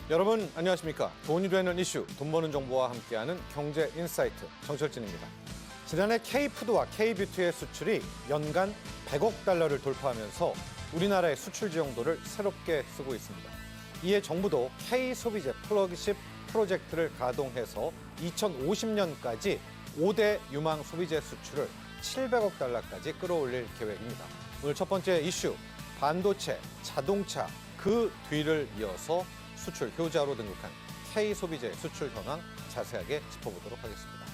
여러분 안녕하십니까? 돈이 되는 이슈, 돈 버는 정보와 함께하는 경제 인사이트 정철진입니다. 지난해 K푸드와 K뷰티의 수출이 연간 100억 달러를 돌파하면서 우리나라의 수출 지형도를 새롭게 쓰고 있습니다. 이에 정부도 K소비재 플래그십 프로젝트를 가동해서 2050년까지 5대 유망 소비재 수출을 700억 달러까지 끌어올릴 계획입니다. 오늘 첫 번째 이슈, 반도체, 자동차, 그 뒤를 이어서 수출 효자로 등극한 K소비재 수출 현황 자세하게 짚어보도록 하겠습니다.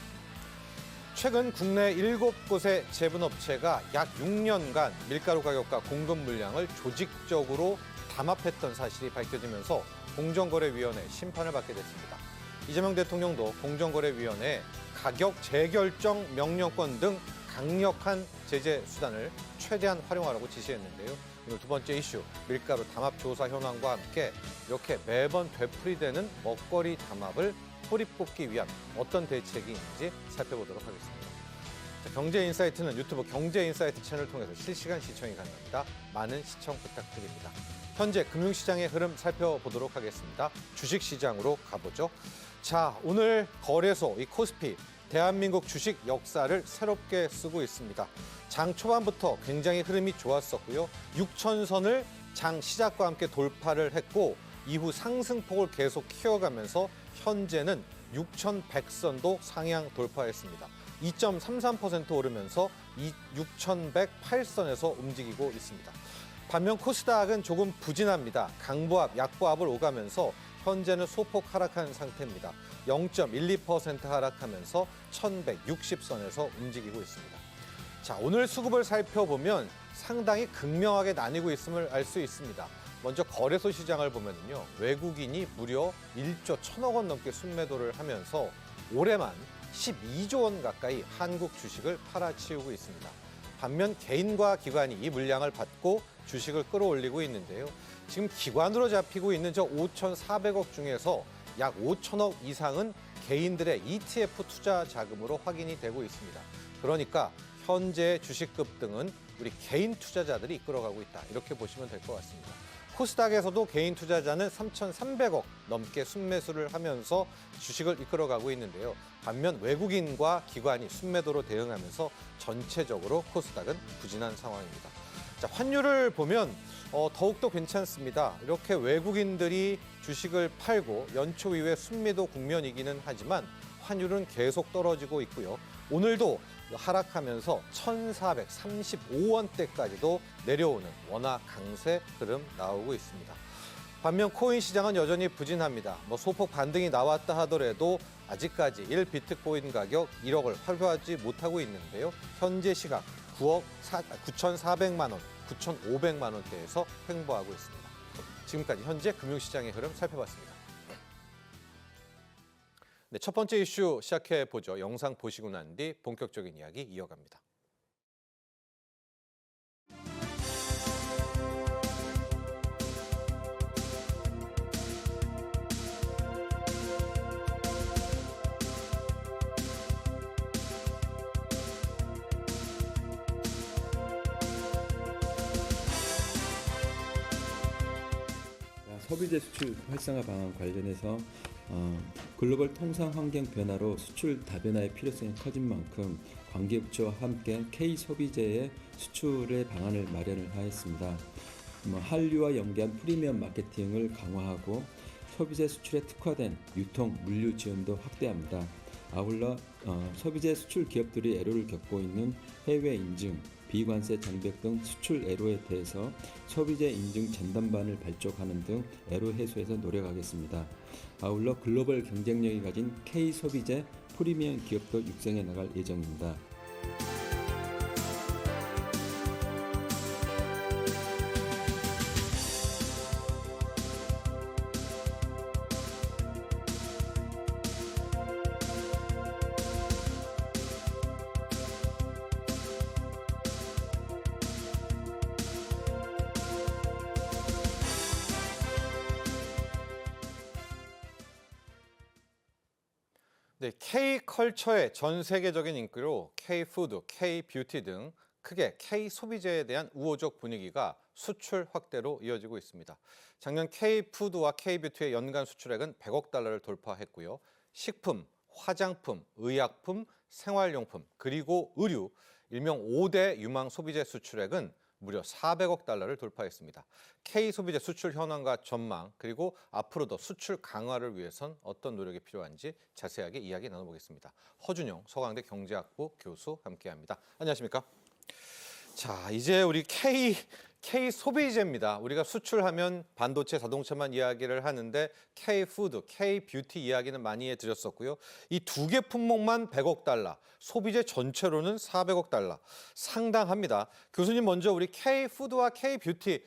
최근 국내 7곳의 제분업체가 약 6년간 밀가루 가격과 공급 물량을 조직적으로 담합했던 사실이 밝혀지면서 공정거래위원회 심판을 받게 됐습니다. 이재명 대통령도 공정거래위원회에 가격 재결정 명령권 등 강력한 제재 수단을 최대한 활용하라고 지시했는데요. 오늘 두 번째 이슈, 밀가루 담합 조사 현황과 함께 이렇게 매번 되풀이되는 먹거리 담합을 뿌리뽑기 위한 어떤 대책이 있는지 살펴보도록 하겠습니다. 자, 경제인사이트는 유튜브 경제인사이트 채널을 통해서 실시간 시청이 가능합니다. 많은 시청 부탁드립니다. 현재 금융시장의 흐름 살펴보도록 하겠습니다. 주식시장으로 가보죠. 자, 오늘 거래소, 이 코스피, 대한민국 주식 역사를 새롭게 쓰고 있습니다. 장 초반부터 굉장히 흐름이 좋았었고요. 6천선을 장 시작과 함께 돌파를 했고 이후 상승폭을 계속 키워가면서 현재는 6,100선도 상향 돌파했습니다. 2.33% 오르면서 6,108선에서 움직이고 있습니다. 반면 코스닥은 조금 부진합니다. 강보합, 약보합을 오가면서 현재는 소폭 하락한 상태입니다. 0.12% 하락하면서 1,160선에서 움직이고 있습니다. 자, 오늘 수급을 살펴보면 상당히 극명하게 나뉘고 있음을 알 수 있습니다. 먼저 거래소 시장을 보면요, 외국인이 무려 1조 1,000억 원 넘게 순매도를 하면서 올해만 12조 원 가까이 한국 주식을 팔아치우고 있습니다. 반면 개인과 기관이 이 물량을 받고 주식을 끌어올리고 있는데요. 지금 기관으로 잡히고 있는 저 5,400억 중에서 약 5천억 이상은 개인들의 ETF 투자 자금으로 확인이 되고 있습니다. 그러니까 현재 주식 급등은 우리 개인 투자자들이 이끌어가고 있다. 이렇게 보시면 될 것 같습니다. 코스닥에서도 개인 투자자는 3,300억 넘게 순매수를 하면서 주식을 이끌어가고 있는데요. 반면 외국인과 기관이 순매도로 대응하면서 전체적으로 코스닥은 부진한 상황입니다. 자, 환율을 보면 더욱더 괜찮습니다. 이렇게 외국인들이 주식을 팔고 연초 이후에 순매도 국면이기는 하지만 환율은 계속 떨어지고 있고요. 오늘도 하락하면서 1,435원대까지도 내려오는 워낙 강세 흐름 나오고 있습니다. 반면 코인 시장은 여전히 부진합니다. 소폭 반등이 나왔다 하더라도 아직까지 1비트코인 가격 1억을 활보하지 못하고 있는데요. 현재 시각 9,400만 원, 9,500만 원대에서 횡보하고 있습니다. 지금까지 현재 금융시장의 흐름 살펴봤습니다. 네, 첫 번째 이슈 시작해 보죠. 영상 보시고 난 뒤 본격적인 이야기 이어갑니다. 소비재 수출 활성화 방안 관련해서 글로벌 통상 환경 변화로 수출 다변화의 필요성이 커진 만큼 관계부처와 함께 K소비재의 수출의 방안을 마련을 하였습니다. 한류와 연계한 프리미엄 마케팅을 강화하고 소비재 수출에 특화된 유통, 물류 지원도 확대합니다. 아울러 소비재 수출 기업들이 애로를 겪고 있는 해외 인증, 비관세 장벽 등 수출 애로에 대해서 소비재 인증 전담반을 발족하는 등 애로 해소에서 노력하겠습니다. 아울러 글로벌 경쟁력이 가진 K소비재 프리미엄 기업도 육성해 나갈 예정입니다. 네, K컬처의 전 세계적인 인기로 K푸드, K뷰티 등 크게 K소비재에 대한 우호적 분위기가 수출 확대로 이어지고 있습니다. 작년 K푸드와 K뷰티의 연간 수출액은 100억 달러를 돌파했고요. 식품, 화장품, 의약품, 생활용품, 그리고 의류, 일명 5대 유망 소비재 수출액은 무려 400억 달러를 돌파했습니다. K소비재 수출 현황과 전망, 그리고 앞으로도 수출 강화를 위해선 어떤 노력이 필요한지 자세하게 이야기 나눠보겠습니다. 허준용 서강대 경제학부 교수 함께합니다. 안녕하십니까? 자, 이제 우리 K 소비재입니다. 우리가 수출하면 반도체, 자동차만 이야기를 하는데 K푸드, K뷰티 이야기는 많이 해드렸었고요. 이 두 개 품목만 100억 달러, 소비재 전체로는 400억 달러, 상당합니다. 교수님 먼저 우리 K푸드와 K뷰티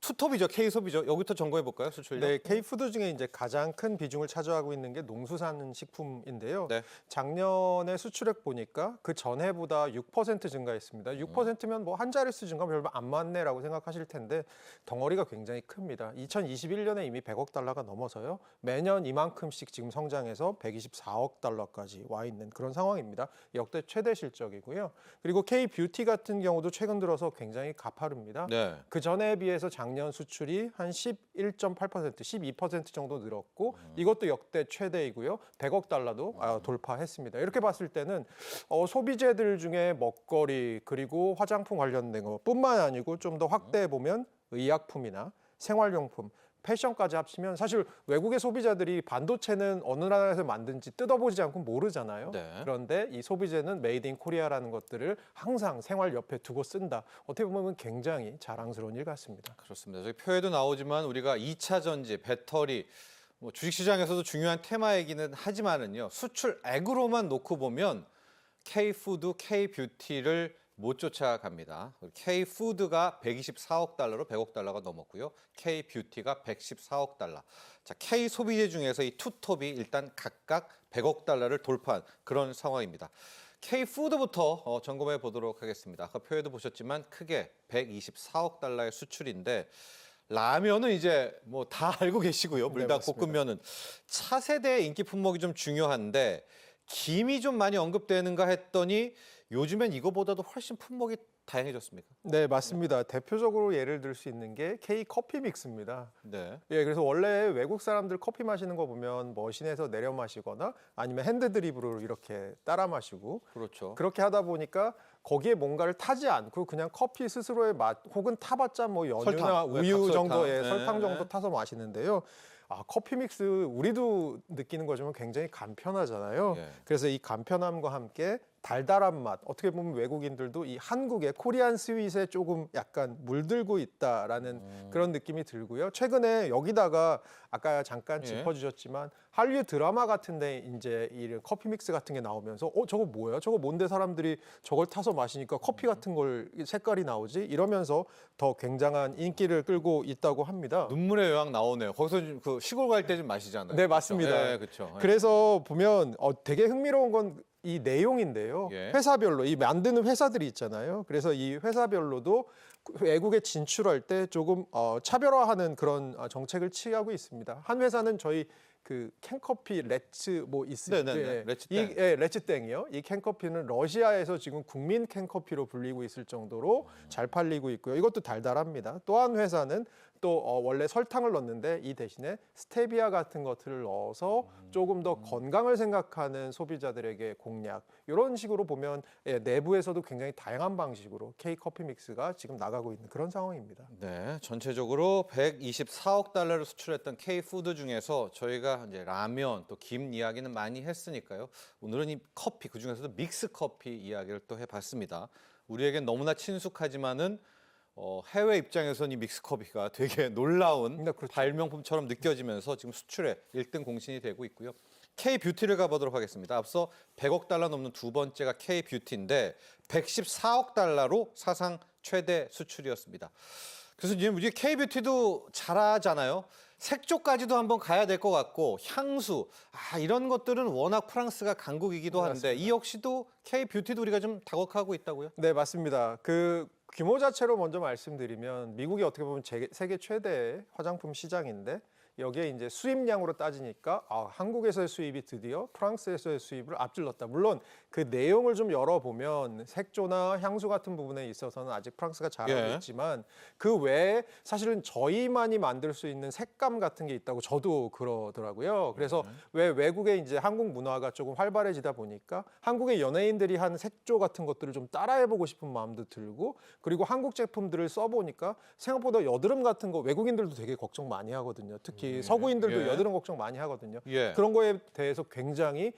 투톱이죠, K소비죠. 여기부터 점검해 볼까요, 수출요? 네, K푸드 중에 이제 가장 큰 비중을 차지하고 있는 게 농수산식품인데요. 네. 작년에 수출액 보니까 그 전해보다 6% 증가했습니다. 6%면 뭐 한 자릿수 증가 별로 안 많네라고 생각하실 텐데 덩어리가 굉장히 큽니다. 2021년에 이미 100억 달러가 넘어서요. 매년 이만큼씩 지금 성장해서 124억 달러까지 와 있는 그런 상황입니다. 역대 최대 실적이고요. 그리고 K뷰티 같은 경우도 최근 들어서 굉장히 가파릅니다. 네. 그 전에 비해서 작년 수출이 한 11.8%, 12% 정도 늘었고 이것도 역대 최대이고요. 100억 달러도 돌파했습니다. 이렇게 봤을 때는 소비재들 중에 먹거리 그리고 화장품 관련된 것뿐만 아니고 좀 더 확대해 보면 의약품이나 생활용품, 패션까지 합치면 사실 외국의 소비자들이 반도체는 어느 나라에서 만든지 뜯어보지 않고 모르잖아요. 네. 그런데 이 소비재는 메이드 인 코리아라는 것들을 항상 생활 옆에 두고 쓴다. 어떻게 보면 굉장히 자랑스러운 일 같습니다. 그렇습니다. 저기 표에도 나오지만 우리가 2차 전지, 배터리, 주식시장에서도 중요한 테마이기는 하지만은요. 수출액으로만 놓고 보면 K푸드, K뷰티를 못 쫓아갑니다. K푸드가 124억 달러로 100억 달러가 넘었고요. K뷰티가 114억 달러. 자, K소비재 중에서 이 투톱이 일단 각각 100억 달러를 돌파한 그런 상황입니다. K푸드부터 점검해 보도록 하겠습니다. 아까 표에도 보셨지만 크게 124억 달러의 수출인데 라면은 이제 다 알고 계시고요. 불닭볶음면은 차세대의 인기 품목이 좀 중요한데 김이 좀 많이 언급되는가 했더니 요즘엔 이거보다도 훨씬 품목이 다양해졌습니까? 네, 맞습니다. 대표적으로 예를 들 수 있는 게 K커피 믹스입니다. 네. 예, 그래서 원래 외국 사람들 커피 마시는 거 보면 머신에서 내려 마시거나 아니면 핸드 드립으로 이렇게 따라 마시고 그렇죠. 그렇게 하다 보니까 거기에 뭔가를 타지 않고 그냥 커피 스스로의 맛 혹은 타봤자 연유나 설탕, 우유 각설탕. 정도의 네, 설탕 정도 네. 타서 마시는데요. 커피 믹스 우리도 느끼는 거지만 굉장히 간편하잖아요. 예. 그래서 이 간편함과 함께 달달한 맛, 어떻게 보면 외국인들도 이 한국의 코리안 스윗에 조금 약간 물들고 있다라는 그런 느낌이 들고요. 최근에 여기다가 아까 잠깐 예. 짚어주셨지만 한류 드라마 같은데 이제 이 커피 믹스 같은 게 나오면서 저거 뭐야? 저거 뭔데 사람들이 저걸 타서 마시니까 커피 같은 걸 색깔이 나오지? 이러면서 더 굉장한 인기를 끌고 있다고 합니다. 눈물의 여왕 나오네요. 거기서 좀 그 시골 갈 때 좀 마시잖아요. 네, 맞습니다. 네, 그렇죠. 그래서 보면 되게 흥미로운 건 이 내용인데요. 예. 회사별로 이 만드는 회사들이 있잖아요. 그래서 이 회사별로도 외국에 진출할 때 조금 차별화하는 그런 정책을 취하고 있습니다. 한 회사는 저희 그 캔커피 레츠 있을 네네네. 때 레츠땡. 레츠땡이요. 이 캔커피는 러시아에서 지금 국민 캔커피로 불리고 있을 정도로 잘 팔리고 있고요. 이것도 달달합니다. 또 한 회사는 또 원래 설탕을 넣는데 이 대신에 스테비아 같은 것들을 넣어서 조금 더 건강을 생각하는 소비자들에게 공략 이런 식으로 보면 내부에서도 굉장히 다양한 방식으로 K커피 믹스가 지금 나가고 있는 그런 상황입니다. 네, 전체적으로 124억 달러를 수출했던 K푸드 중에서 저희가 이제 라면 또 김 이야기는 많이 했으니까요. 오늘은 이 커피 그중에서도 믹스 커피 이야기를 또 해봤습니다. 우리에겐 너무나 친숙하지만은 해외 입장에서는 이 믹스 커피가 되게 놀라운 네, 그렇죠. 발명품처럼 느껴지면서 지금 수출에 1등 공신이 되고 있고요. K뷰티를 가보도록 하겠습니다. 앞서 100억 달러 넘는 두 번째가 K뷰티인데 114억 달러로 사상 최대 수출이었습니다. 그래서 지금 우리 K뷰티도 잘하잖아요. 색조까지도 한번 가야 될 것 같고 향수 이런 것들은 워낙 프랑스가 강국이기도 한데 이 역시도 K뷰티도 우리가 좀 다각하고 있다고요? 네, 맞습니다. 그 규모 자체로 먼저 말씀드리면 미국이 어떻게 보면 세계 최대의 화장품 시장인데 여기에 이제 수입량으로 따지니까 한국에서의 수입이 드디어 프랑스에서의 수입을 앞질렀다. 물론 그 내용을 좀 열어보면 색조나 향수 같은 부분에 있어서는 아직 프랑스가 잘하고 예. 있지만 그 외에 사실은 저희만이 만들 수 있는 색감 같은 게 있다고 저도 그러더라고요. 그래서 왜 외국에 이제 한국 문화가 조금 활발해지다 보니까 한국의 연예인들이 한 색조 같은 것들을 좀 따라해보고 싶은 마음도 들고 그리고 한국 제품들을 써보니까 생각보다 여드름 같은 거 외국인들도 되게 걱정 많이 하거든요. 특히 서구인들도 예. 여드름 걱정 많이 하거든요. 예. 그런 거에 대해서 굉장히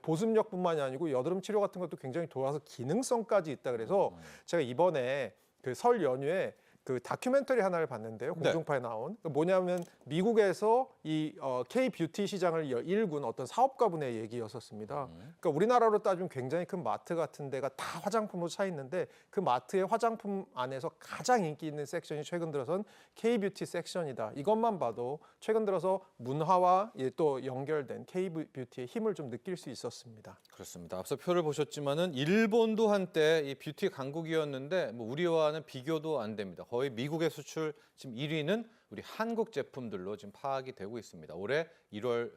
보습력뿐만이 아니고 여드름 치료 같은 것도 굉장히 좋아서 기능성까지 있다 그래서 제가 이번에 그 설 연휴에 그 다큐멘터리 하나를 봤는데요. 네. 공중파에 나온 뭐냐면 미국에서 이 K 뷰티 시장을 일군 어떤 사업가분의 얘기였었습니다. 그러니까 우리나라로 따지면 굉장히 큰 마트 같은 데가 다 화장품으로 차 있는데 그 마트의 화장품 안에서 가장 인기 있는 섹션이 최근 들어선 K 뷰티 섹션이다. 이것만 봐도 최근 들어서 문화와 또 연결된 K 뷰티의 힘을 좀 느낄 수 있었습니다. 그렇습니다. 앞서 표를 보셨지만은 일본도 한때 이 뷰티 강국이었는데 뭐 우리와는 비교도 안 됩니다. 거의 미국의 수출 지금 1위는 우리 한국 제품들로 지금 파악이 되고 있습니다. 올해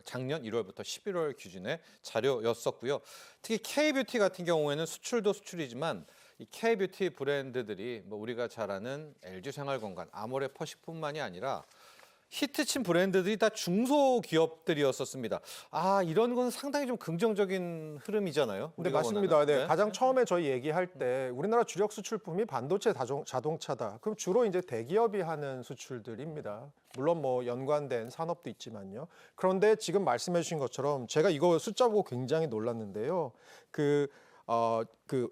작년 1월부터 11월 기준의 자료였었고요. 특히 K-뷰티 같은 경우에는 수출도 수출이지만 이 K-뷰티 브랜드들이 뭐 우리가 잘 아는 LG 생활건강, 아모레퍼식뿐만이 아니라 히트친 브랜드들이 다 중소기업들이었었습니다. 이런 건 상당히 좀 긍정적인 흐름이잖아요. 네, 우리가 맞습니다. 원하는. 네, 가장 처음에 저희 얘기할 때 우리나라 주력 수출품이 반도체 자동차다. 그럼 주로 이제 대기업이 하는 수출들입니다. 물론 뭐 연관된 산업도 있지만요. 그런데 지금 말씀해 주신 것처럼 제가 이거 숫자 보고 굉장히 놀랐는데요.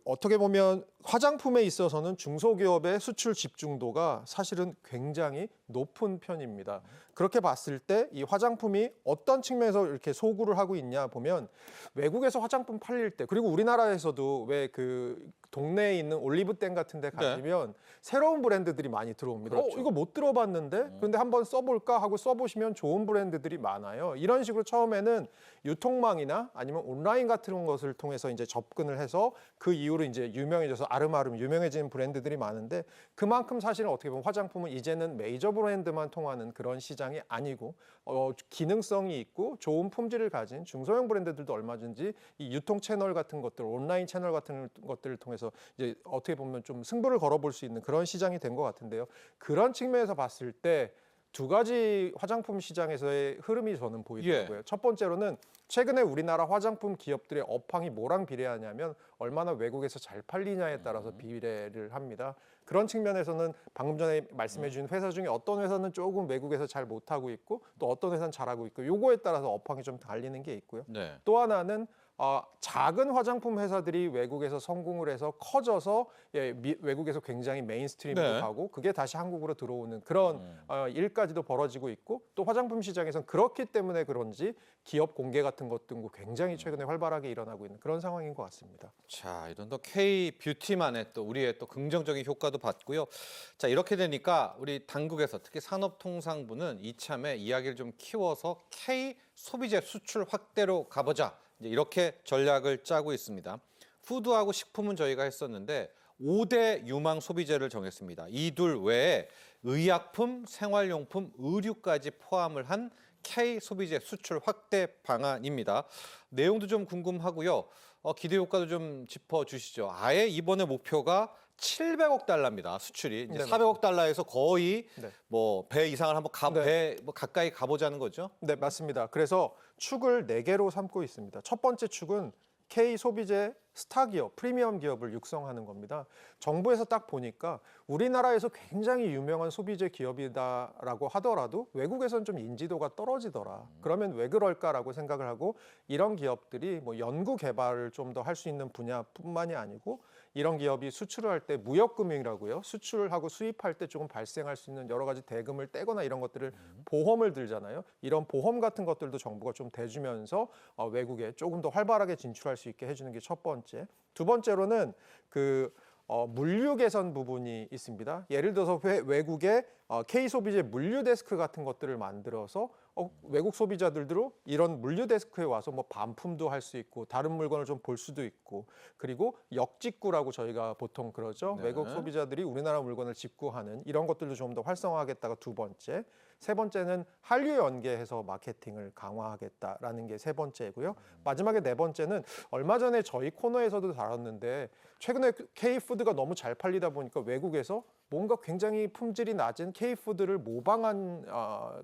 어떻게 보면 화장품에 있어서는 중소기업의 수출 집중도가 사실은 굉장히 높은 편입니다. 그렇게 봤을 때 이 화장품이 어떤 측면에서 이렇게 소구를 하고 있냐 보면 외국에서 화장품 팔릴 때 그리고 우리나라에서도 왜 그 동네에 있는 올리브땡 같은 데 가시면 새로운 브랜드들이 많이 들어옵니다. 그렇죠. 이거 못 들어봤는데 그런데 한번 써볼까 하고 써보시면 좋은 브랜드들이 많아요. 이런 식으로 처음에는 유통망이나 아니면 온라인 같은 것을 통해서 이제 접근을 해서 그 이후로 이제 유명해져서 아름아름 유명해지는 브랜드들이 많은데 그만큼 사실은 어떻게 보면 화장품은 이제는 메이저 브랜드만 통하는 그런 시장이 아니고 기능성이 있고 좋은 품질을 가진 중소형 브랜드들도 얼마든지 이 유통 채널 같은 것들, 온라인 채널 같은 것들을 통해서 이제 어떻게 보면 좀 승부를 걸어볼 수 있는 그런 시장이 된 것 같은데요. 그런 측면에서 봤을 때 두 가지 화장품 시장에서의 흐름이 저는 보이더라고요. 첫 번째로는 최근에 우리나라 화장품 기업들의 업황이 뭐랑 비례하냐면 얼마나 외국에서 잘 팔리냐에 따라서 비례를 합니다. 그런 측면에서는 방금 전에 말씀해 주신 회사 중에 어떤 회사는 조금 외국에서 잘 못하고 있고 또 어떤 회사는 잘하고 있고 요거에 따라서 업황이 좀 달리는 게 있고요. 네. 또 하나는 작은 화장품 회사들이 외국에서 성공을 해서 커져서 외국에서 굉장히 메인스트림으로 네. 가고 그게 다시 한국으로 들어오는 그런 일까지도 벌어지고 있고 또 화장품 시장에서는 그렇기 때문에 그런지 기업 공개 같은 것도 굉장히 최근에 활발하게 일어나고 있는 그런 상황인 것 같습니다. 자, 이런 또 K-뷰티만의 또 우리의 또 긍정적인 효과도 봤고요. 자, 이렇게 되니까 우리 당국에서 특히 산업통상부는 이참에 이야기를 좀 키워서 K-소비재 수출 확대로 가보자. 이제 이렇게 전략을 짜고 있습니다. 푸드하고 식품은 저희가 했었는데 5대 유망 소비재를 정했습니다. 이 둘 외에 의약품, 생활용품, 의류까지 포함을 한 K-소비재 수출 확대 방안입니다. 내용도 좀 궁금하고요. 기대 효과도 좀 짚어주시죠. 아예 이번에 목표가 700억 달러입니다. 수출이 이제 네, 400억 달러에서 거의 네. 뭐 배 이상을 한번 네. 가까이 가보자는 거죠. 네, 맞습니다. 그래서 축을 4개로 삼고 있습니다. 첫 번째 축은 K 소비재 스타 기업, 프리미엄 기업을 육성하는 겁니다. 정부에서 딱 보니까 우리나라에서 굉장히 유명한 소비재 기업이다라고 하더라도 외국에서는 좀 인지도가 떨어지더라. 그러면 왜 그럴까라고 생각을 하고 이런 기업들이 뭐 연구 개발을 좀 더 할 수 있는 분야뿐만이 아니고 이런 기업이 수출을 할 때 무역금융이라고요. 수출하고 수입할 때 조금 발생할 수 있는 여러 가지 대금을 떼거나 이런 것들을 보험을 들잖아요. 이런 보험 같은 것들도 정부가 좀 대주면서 외국에 조금 더 활발하게 진출할 수 있게 해주는 게 첫 번째. 두 번째로는 물류 개선 부분이 있습니다. 예를 들어서 외국에 K 소비재 물류 데스크 같은 것들을 만들어서 외국 소비자들도 이런 물류 데스크에 와서 뭐 반품도 할 수 있고 다른 물건을 좀 볼 수도 있고 그리고 역직구라고 저희가 보통 그러죠. 네. 외국 소비자들이 우리나라 물건을 직구하는 이런 것들도 좀 더 활성화하겠다가 두 번째. 세 번째는 한류 연계해서 마케팅을 강화하겠다라는 게 세 번째고요. 마지막에 네 번째는 얼마 전에 저희 코너에서도 다뤘는데 최근에 K푸드가 너무 잘 팔리다 보니까 외국에서 뭔가 굉장히 품질이 낮은 K푸드를 모방한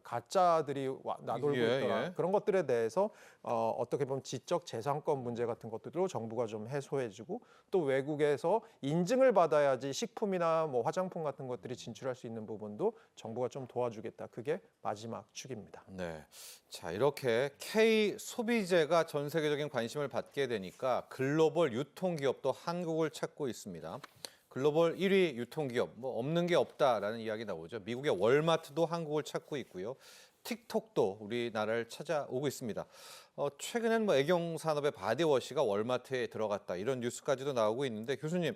가짜들이 나돌고 있더라. 예. 그런 것들에 대해서 어떻게 보면 지적 재산권 문제 같은 것들도 정부가 좀 해소해주고 또 외국에서 인증을 받아야지 식품이나 뭐 화장품 같은 것들이 진출할 수 있는 부분도 정부가 좀 도와주겠다. 그게 마지막 축입니다. 네. 자, 이렇게 K 소비재가 전 세계적인 관심을 받게 되니까 글로벌 유통기업도 한국을 찾고 있습니다. 글로벌 1위 유통기업, 뭐 없는 게 없다라는 이야기 나오죠. 미국의 월마트도 한국을 찾고 있고요. 틱톡도 우리나라를 찾아오고 있습니다. 최근엔 뭐 애경 산업의 바디워시가 월마트에 들어갔다 이런 뉴스까지도 나오고 있는데 교수님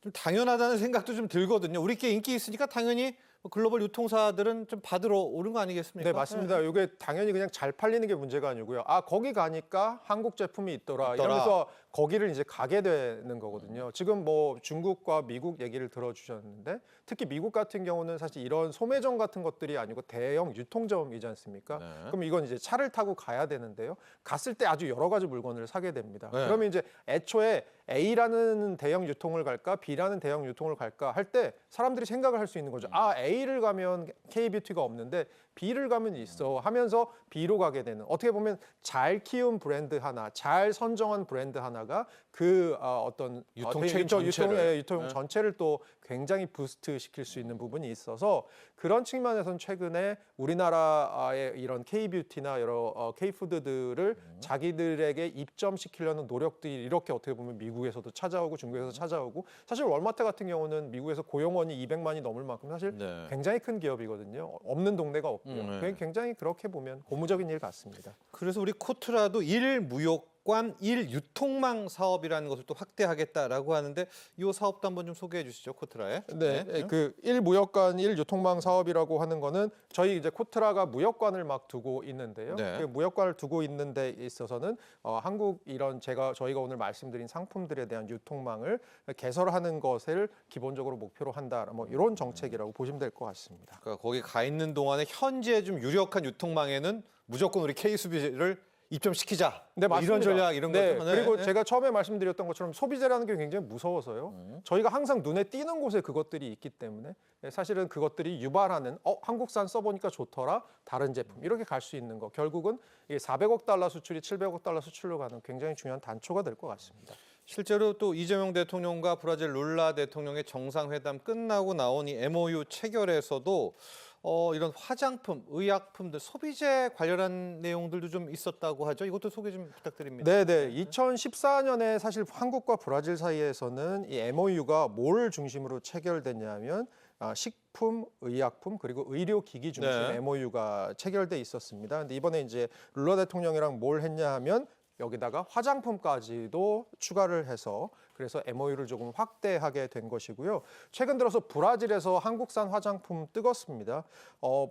좀 당연하다는 생각도 좀 들거든요. 우리께 인기 있으니까 당연히 글로벌 유통사들은 좀 받으러 오는 거 아니겠습니까? 네, 맞습니다. 이게 당연히 그냥 잘 팔리는 게 문제가 아니고요. 아, 거기 가니까 한국 제품이 있더라. 이러면서 거기를 이제 가게 되는 거거든요. 지금 뭐 중국과 미국 얘기를 들어주셨는데 특히 미국 같은 경우는 사실 이런 소매점 같은 것들이 아니고 대형 유통점이지 않습니까? 네. 그럼 이건 이제 차를 타고 가야 되는데요. 갔을 때 아주 여러 가지 물건을 사게 됩니다. 네. 그러면 이제 애초에 A라는 대형 유통을 갈까 B라는 대형 유통을 갈까 할 때 사람들이 생각을 할 수 있는 거죠. 아, A를 가면 K뷰티가 없는데 B를 가면 있어 하면서 B로 가게 되는 어떻게 보면 잘 키운 브랜드 하나, 잘 선정한 브랜드 하나가 그 어떤 유통 체인 전체를. 유통 전체를 또 굉장히 부스트 시킬 수 있는 부분이 있어서 그런 측면에서는 최근에 우리나라의 이런 K뷰티나 여러 K푸드들을 자기들에게 입점시키려는 노력들이 이렇게 어떻게 보면 미국에서도 찾아오고 중국에서 찾아오고 사실 월마트 같은 경우는 미국에서 고용원이 200만이 넘을 만큼 사실 네. 굉장히 큰 기업이거든요. 없는 동네가 없고요. 네. 굉장히 그렇게 보면 고무적인 일 같습니다. 그래서 우리 코트라도 일무역관 일유통망 사업이라는 것을 또 확대하겠다라고 하는데 이 사업도 한번 좀 소개해 주시죠, 코트라에. 네, 그 일무역관 일유통망 사업이라고 하는 거는 저희 이제 코트라가 무역관을 막 두고 있는데요. 네. 그 무역관을 두고 있는 데 있어서는 한국 이런 저희가 오늘 말씀드린 상품들에 대한 유통망을 개설하는 것을 기본적으로 목표로 한다. 뭐 이런 정책이라고 보시면 될 것 같습니다. 그러니까 거기 가 있는 동안에 현재 좀 유력한 유통망에는 무조건 우리 K 소비재를 입점시키자. 네, 뭐 이런 맞습니다. 전략 이런 네, 거죠. 그리고 제가 처음에 말씀드렸던 것처럼 소비재라는 게 굉장히 무서워서요. 저희가 항상 눈에 띄는 곳에 그것들이 있기 때문에 사실은 그것들이 유발하는 한국산 써보니까 좋더라. 다른 제품 이렇게 갈 수 있는 거. 결국은 이게 400억 달러 수출이 700억 달러 수출로 가는 굉장히 중요한 단초가 될 것 같습니다. 실제로 또 이재명 대통령과 브라질 룰라 대통령의 정상회담 끝나고 나온 이 MOU 체결에서도 이런 화장품, 의약품들, 소비재 관련한 내용들도 좀 있었다고 하죠. 이것도 소개 좀 부탁드립니다. 네. 2014년에 사실 한국과 브라질 사이에서는 이 MOU가 뭘 중심으로 체결됐냐면 식품, 의약품 그리고 의료기기 중심 네. MOU가 체결돼 있었습니다. 근데 이번에 이제 룰라 대통령이랑 뭘 했냐 하면 여기다가 화장품까지도 추가를 해서 그래서 MOU를 조금 확대하게 된 것이고요. 최근 들어서 브라질에서 한국산 화장품 뜨겁습니다.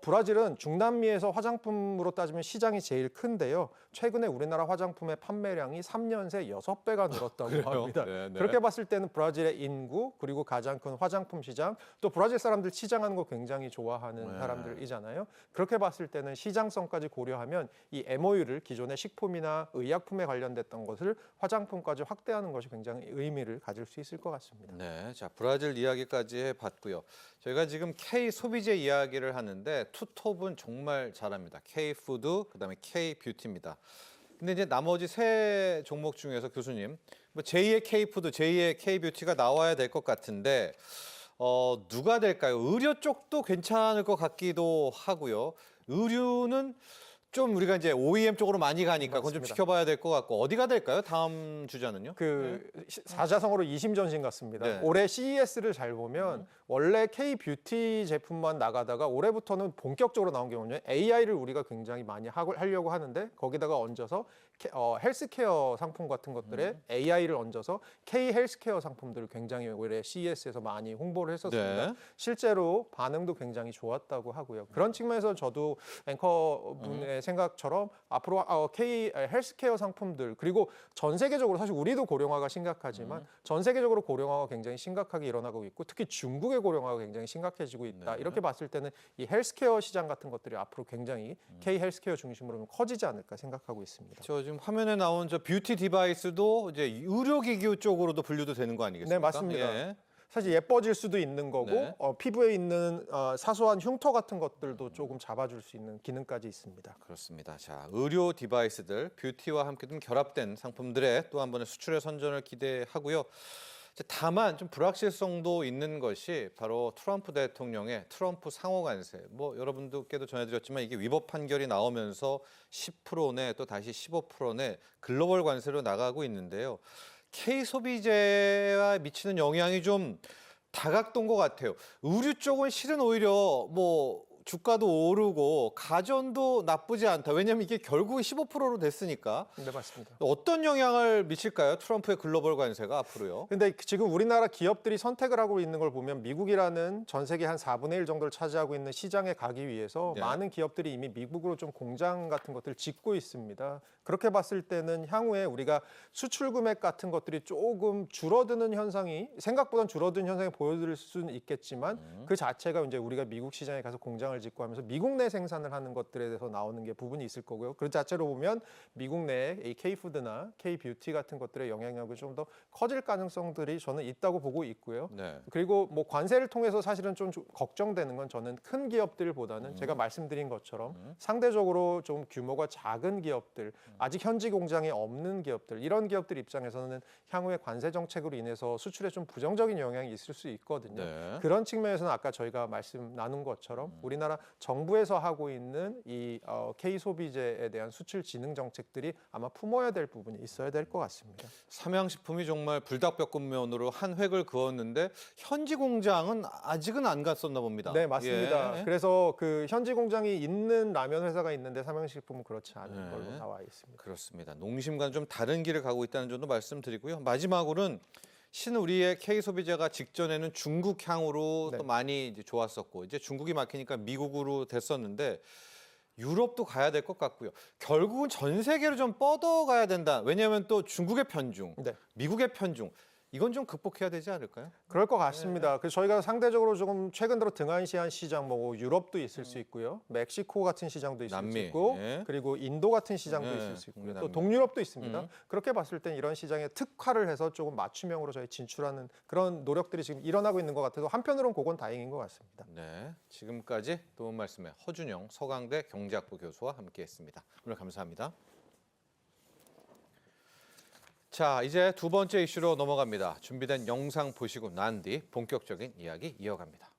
브라질은 중남미에서 화장품으로 따지면 시장이 제일 큰데요. 최근에 우리나라 화장품의 판매량이 3년 새 6배가 늘었다고 합니다. 네. 그렇게 봤을 때는 브라질의 인구 그리고 가장 큰 화장품 시장 또 브라질 사람들 치장하는 거 굉장히 좋아하는 네. 사람들이잖아요. 그렇게 봤을 때는 시장성까지 고려하면 이 MOU를 기존의 식품이나 의약품에 관련됐던 것을 화장품까지 확대하는 것이 굉장히 의미를 가질 수 있을 것 같습니다. 네, 자 브라질 이야기까지 해봤고요. 저희가 지금 K 소비재 이야기를 하는데 투톱은 정말 잘합니다. K 푸드, 그다음에 K 뷰티입니다. 근데 이제 나머지 세 종목 중에서 교수님, 뭐 제2의 K 푸드, 제2의 K 뷰티가 나와야 될 것 같은데 누가 될까요? 의료 쪽도 괜찮을 것 같기도 하고요. 의류는 좀 우리가 이제 OEM 쪽으로 많이 가니까 그건 좀 맞습니다. 지켜봐야 될 것 같고 어디가 될까요? 다음 주자는요? 사자성어로 이심전심 같습니다. 네. 올해 CES를 잘 보면 원래 K 뷰티 제품만 나가다가 올해부터는 본격적으로 나온 게 뭐냐면 AI를 우리가 굉장히 많이 하려고 하는데 거기다가 얹어서 헬스케어 상품 같은 것들에 AI를 얹어서 K 헬스케어 상품들을 굉장히 올해 CES에서 많이 홍보를 했었습니다. 네. 실제로 반응도 굉장히 좋았다고 하고요. 그런 측면에서 저도 앵커 분의 생각처럼 앞으로 K 헬스케어 상품들 그리고 전 세계적으로 사실 우리도 고령화가 심각하지만 전 세계적으로 고령화가 굉장히 심각하게 일어나고 있고 특히 중국의 고령화가 굉장히 심각해지고 있다. 네. 이렇게 봤을 때는 이 헬스케어 시장 같은 것들이 앞으로 굉장히 K 헬스케어 중심으로 좀 커지지 않을까 생각하고 있습니다. 저 지금 화면에 나온 저 뷰티 디바이스도 이제 의료기기 쪽으로도 분류도 되는 거 아니겠습니까? 네, 맞습니다. 예. 사실 예뻐질 수도 있는 거고 네. 피부에 있는 사소한 흉터 같은 것들도 조금 잡아줄 수 있는 기능까지 있습니다. 그렇습니다. 자, 의료 디바이스들, 뷰티와 함께 좀 결합된 상품들의 또 한 번의 수출의 선전을 기대하고요. 다만 좀 불확실성도 있는 것이 바로 트럼프 대통령의 트럼프 상호 관세. 뭐 여러분들께도 전해드렸지만 이게 위법 판결이 나오면서 10%내 또 다시 15%내 글로벌 관세로 나가고 있는데요. K 소비재에 미치는 영향이 좀 다각도인 것 같아요. 의류 쪽은 실은 오히려 뭐 주가도 오르고 가전도 나쁘지 않다. 왜냐하면 이게 결국 15%로 됐으니까. 네, 맞습니다. 어떤 영향을 미칠까요? 트럼프의 글로벌 관세가 앞으로요? 근데 지금 우리나라 기업들이 선택을 하고 있는 걸 보면 미국이라는 전 세계 한 4분의 1 정도를 차지하고 있는 시장에 가기 위해서 네. 많은 기업들이 이미 미국으로 좀 공장 같은 것들을 짓고 있습니다. 그렇게 봤을 때는 향후에 우리가 수출 금액 같은 것들이 조금 줄어드는 현상이 생각보다는 줄어드는 현상이 보여드릴 수는 있겠지만 그 자체가 이제 우리가 미국 시장에 가서 공장을 짓고 하면서 미국 내 생산을 하는 것들에 대해서 나오는 게 부분이 있을 거고요. 그 자체로 보면 미국 내에 이 K푸드나 K뷰티 같은 것들의 영향력이 좀 더 커질 가능성들이 저는 있다고 보고 있고요. 네. 그리고 뭐 관세를 통해서 사실은 좀 걱정되는 건 저는 큰 기업들보다는 제가 말씀드린 것처럼 상대적으로 좀 규모가 작은 기업들, 아직 현지 공장이 없는 기업들, 이런 기업들 입장에서는 향후에 관세 정책으로 인해서 수출에 좀 부정적인 영향이 있을 수 있거든요. 네. 그런 측면에서는 아까 저희가 말씀 나눈 것처럼 우리나라 정부에서 하고 있는 이 K 소비재에 대한 수출 진흥 정책들이 아마 품어야 될 부분이 있어야 될 것 같습니다. 삼양식품이 정말 불닭볶음면으로 한 획을 그었는데 현지 공장은 아직은 안 갔었나 봅니다. 네, 맞습니다. 예. 그래서 그 현지 공장이 있는 라면 회사가 있는데 삼양식품은 그렇지 않은 네. 걸로 나와 있습니다. 그렇습니다. 농심과는 좀 다른 길을 가고 있다는 점도 말씀드리고요. 마지막으로는 신 우리의 K 소비재가 직전에는 중국 향으로 네. 또 많이 이제 좋았었고 이제 중국이 막히니까 미국으로 됐었는데 유럽도 가야 될 것 같고요. 결국은 전 세계로 좀 뻗어가야 된다. 왜냐하면 또 중국의 편중, 네. 미국의 편중 이건 좀 극복해야 되지 않을까요? 그럴 것 같습니다. 그래서 저희가 상대적으로 조금 최근 들어 등한시한 시장, 뭐 유럽도 있을 수 있고요, 멕시코 같은 시장도 있을 수 남미, 있고, 예. 그리고 인도 같은 시장도 예, 있을 수 있고요, 북미, 또 남미. 동유럽도 있습니다. 그렇게 봤을 땐 이런 시장에 특화를 해서 조금 맞춤형으로 저희 진출하는 그런 노력들이 지금 일어나고 있는 것 같아서 한편으로는 그건 다행인 것 같습니다. 네, 지금까지 도움 말씀에 허준영 서강대 경제학부 교수와 함께했습니다. 오늘 감사합니다. 자, 이제 두 번째 이슈로 넘어갑니다. 준비된 영상 보시고 난 뒤 본격적인 이야기 이어갑니다.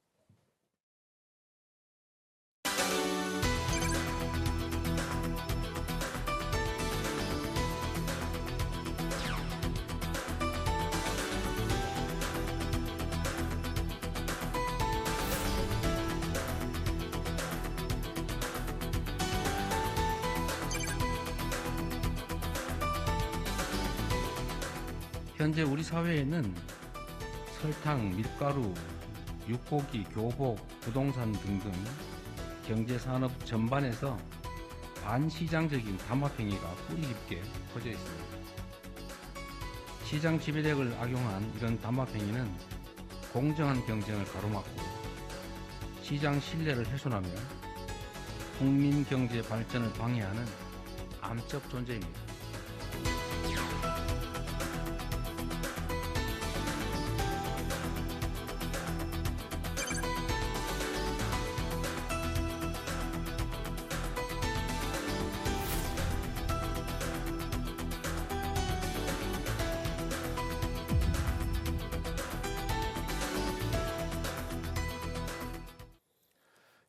현재 우리 사회에는 설탕, 밀가루, 육고기, 교복, 부동산 등등 경제산업 전반에서 반시장적인 담합행위가 뿌리 깊게 퍼져 있습니다. 시장 지배력을 악용한 이런 담합행위는 공정한 경쟁을 가로막고 시장 신뢰를 훼손하며 국민 경제 발전을 방해하는 암적 존재입니다.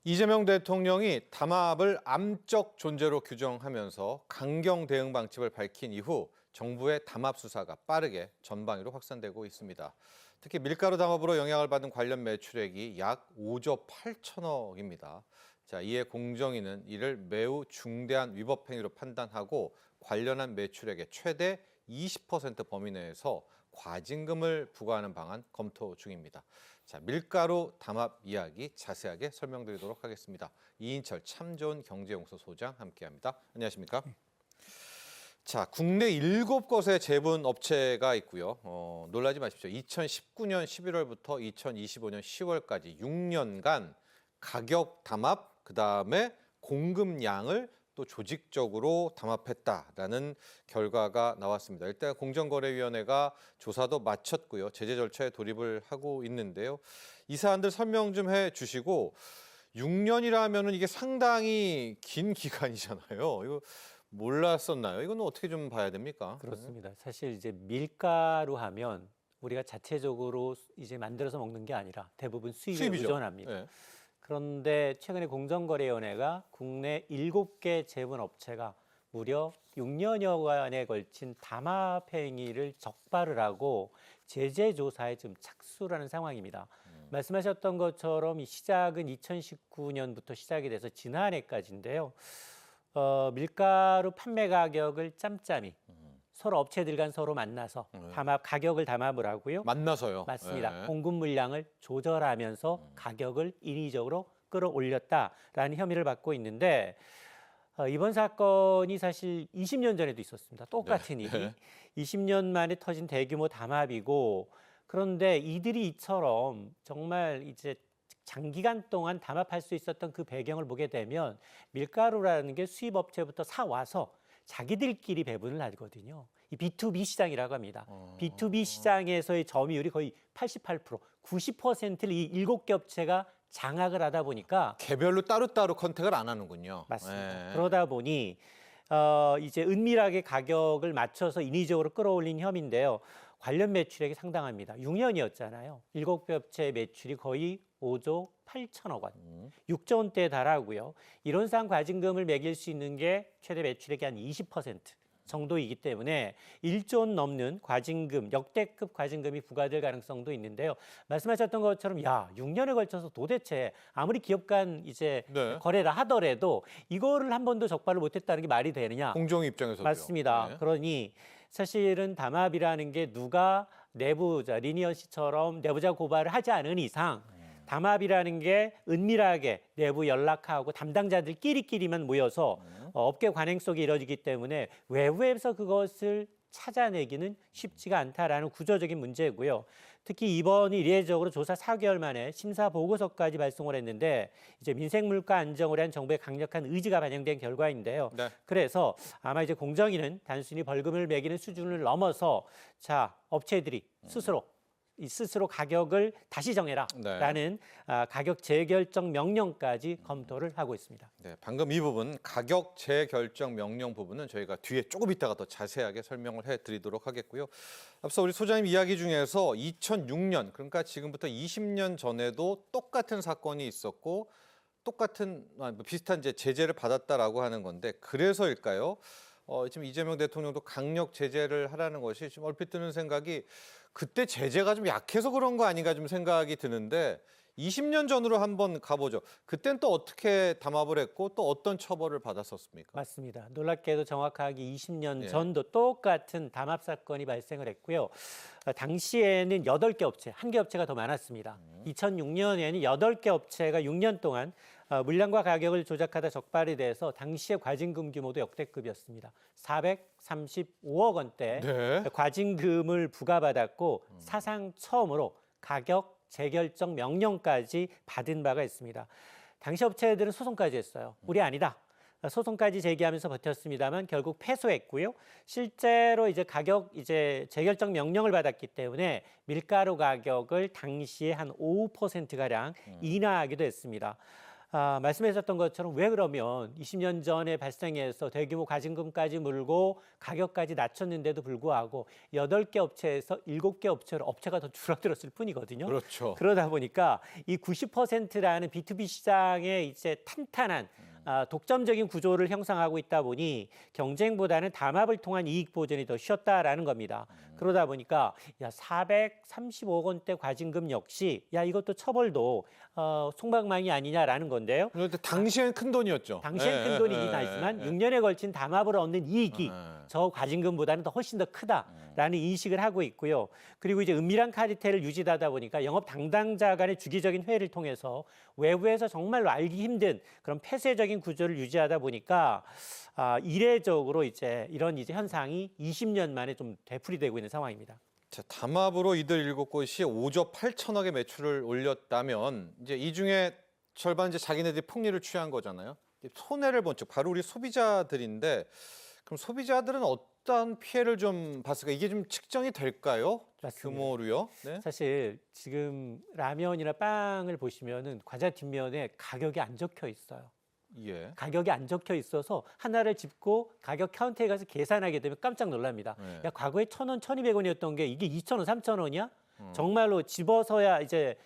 이재명 대통령이 담합을 암적 존재로 규정하면서 강경 대응 방침을 밝힌 이후 정부의 담합 수사가 빠르게 전방위로 확산되고 있습니다. 특히 밀가루 담합으로 영향을 받은 관련 매출액이 약 5조 8천억입니다. 자, 이에 공정위는 이를 매우 중대한 위법 행위로 판단하고 관련한 매출액의 최대 20% 범위 내에서 과징금을 부과하는 방안 검토 중입니다. 자, 밀가루 담합 이야기 자세하게 설명드리도록 하겠습니다. 이인철 참 좋은 경제연구소 소장 함께합니다. 안녕하십니까? 자, 국내 7곳의 제분 업체가 있고요. 놀라지 마십시오. 2019년 11월부터 2025년 10월까지 6년간 가격 담합, 그다음에 공급량을 또 조직적으로 담합했다라는 결과가 나왔습니다. 일단 공정거래위원회가 조사도 마쳤고요. 제재 절차에 돌입을 하고 있는데요. 이 사안들 설명 좀 해주시고 6년이라면은 이게 상당히 긴 기간이잖아요. 이거 몰랐었나요? 이건 어떻게 좀 봐야 됩니까? 그렇습니다. 사실 이제 밀가루 하면 우리가 자체적으로 이제 만들어서 먹는 게 아니라 대부분 수입에 수입이죠. 의존합니다. 네. 그런데 최근에 공정거래위원회가 국내 7개 제분 업체가 무려 6년여간에 걸친 담합 행위를 적발을 하고 제재 조사에 지금 착수라는 상황입니다. 말씀하셨던 것처럼 이 시작은 2019년부터 시작이 돼서 지난해까지인데요. 밀가루 판매 가격을 짬짬이 서로 업체들 간 서로 만나서 가격을 담합을 하고요. 만나서요. 맞습니다. 네. 공급 물량을 조절하면서 가격을 인위적으로 끌어올렸다라는 혐의를 받고 있는데 이번 사건이 사실 20년 전에도 있었습니다. 똑같은 일이. 네. 20년 만에 터진 대규모 담합이고 그런데 이들이 이처럼 정말 이제 장기간 동안 담합할 수 있었던 그 배경을 보게 되면 밀가루라는 게 수입업체부터 사와서 자기들끼리 배분을 하거든요. 이 B2B 시장이라고 합니다. B2B 시장에서의 점유율이 거의 88%, 90%를 이 7개 업체가 장악을 하다 보니까 개별로 따로따로 컨택을 안 하는군요. 맞습니다. 네. 그러다 보니 이제 은밀하게 가격을 맞춰서 인위적으로 끌어올린 혐의인데요. 관련 매출액이 상당합니다. 6년이었잖아요. 7개 업체의 매출이 거의 5조 8천억 원, 6조 원대에 달하고요. 이론상 과징금을 매길 수 있는 게 최대 매출액의 한 20% 정도이기 때문에 1조 원 넘는 과징금, 역대급 과징금이 부과될 가능성도 있는데요. 말씀하셨던 것처럼 6년에 걸쳐서 도대체 아무리 기업 간 이제 네. 거래를 하더라도 이거를 한 번도 적발을 못했다는 게 말이 되느냐? 공정 입장에서도 맞습니다. 그러니 사실은 담합이라는 게 누가 내부자 리니언 씨처럼 내부자 고발을 하지 않은 이상 담합이라는 게 은밀하게 내부 연락하고 담당자들끼리만 모여서 업계 관행 속에 이루어지기 때문에 외부에서 그것을 찾아내기는 쉽지가 않다라는 구조적인 문제고요. 특히 이번이 이례적으로 조사 4개월 만에 심사 보고서까지 발송을 했는데 이제 민생 물가 안정을 위한 정부의 강력한 의지가 반영된 결과인데요. 네. 그래서 아마 이제 공정위는 단순히 벌금을 매기는 수준을 넘어서 자 업체들이 스스로 가격을 다시 정해라라는 가격 재결정 명령까지 검토를 하고 있습니다. 네, 방금 이 부분 가격 재결정 명령 부분은 저희가 뒤에 조금 있다가 더 자세하게 설명을 해드리도록 하겠고요. 앞서 우리 소장님 이야기 중에서 2006년 그러니까 지금부터 20년 전에도 똑같은 사건이 있었고 똑같은 비슷한 이제 제재를 받았다라고 하는 건데 그래서일까요? 지금 이재명 대통령도 강력 제재를 하라는 것이 지금 얼핏 드는 생각이 그때 제재가 좀 약해서 그런 거 아닌가 좀 생각이 드는데 20년 전으로 한번 가보죠. 그땐 또 어떻게 담합을 했고 또 어떤 처벌을 받았었습니까? 맞습니다. 놀랍게도 정확하게 20년 예. 전도 똑같은 담합 사건이 발생을 했고요. 당시에는 8개 업체, 1개 업체가 더 많았습니다. 2006년에는 8개 업체가 6년 동안 물량과 가격을 조작하다 적발이 돼서 당시의 과징금 규모도 역대급이었습니다. 435억 원대 네. 과징금을 부과받았고 사상 처음으로 가격 재결정 명령까지 받은 바가 있습니다. 당시 업체들은 소송까지 했어요. 우리 아니다. 소송까지 제기하면서 버텼습니다만 결국 패소했고요. 실제로 이제 가격 재결정 명령을 받았기 때문에 밀가루 가격을 당시에 한 5% 가량 인하하기도 했습니다. 말씀하셨던 것처럼 왜 그러면 20년 전에 발생해서 대규모 과징금까지 물고 가격까지 낮췄는데도 불구하고 8개 업체에서 7개 업체로 업체가 더 줄어들었을 뿐이거든요. 그렇죠. 그러다 보니까 이 90%라는 B2B 시장의 이제 탄탄한 독점적인 구조를 형성하고 있다 보니 경쟁보다는 담합을 통한 이익 보전이 더 쉬웠다라는 겁니다. 그러다 보니까 435억 원대 과징금 역시 이것도 처벌도 송방망이 아니냐라는 건데요. 그런데 당시엔 큰 돈이었죠. 당시엔 큰 돈이긴 하지만 6년에 걸친 담합으로 얻는 이익이 저 과징금보다는 더 훨씬 더 크다라는 인식을 하고 있고요. 그리고 이제 은밀한 카르텔을 유지하다 보니까 영업 담당자 간의 주기적인 회의를 통해서 외부에서 정말로 알기 힘든 그런 폐쇄적인 구조를 유지하다 보니까 이례적으로 이제 이런 이제 현상이 20년 만에 좀 되풀이되고 있는 상황입니다. 자, 담합으로 이들 7곳이 5조 8천억의 매출을 올렸다면 이제 이 중에 절반 이제 자기네들이 폭리를 취한 거잖아요. 손해를 본 쪽 바로 우리 소비자들인데 그럼 소비자들은 어떤 피해를 좀 봤을까? 이게 좀 측정이 될까요? 맞습니다. 규모로요? 네. 사실 지금 라면이나 빵을 보시면은 과자 뒷면에 가격이 안 적혀 있어요. 예. 가격이 안 적혀 있어서 하나를 짚고 가격 카운터에 가서 계산하게 되면 깜짝 놀랍니다. 네. 야, 과거에 1,000원, 1,200원이었던 게 이게 2,000원, 3,000원이야? 정말로 집어서야 이제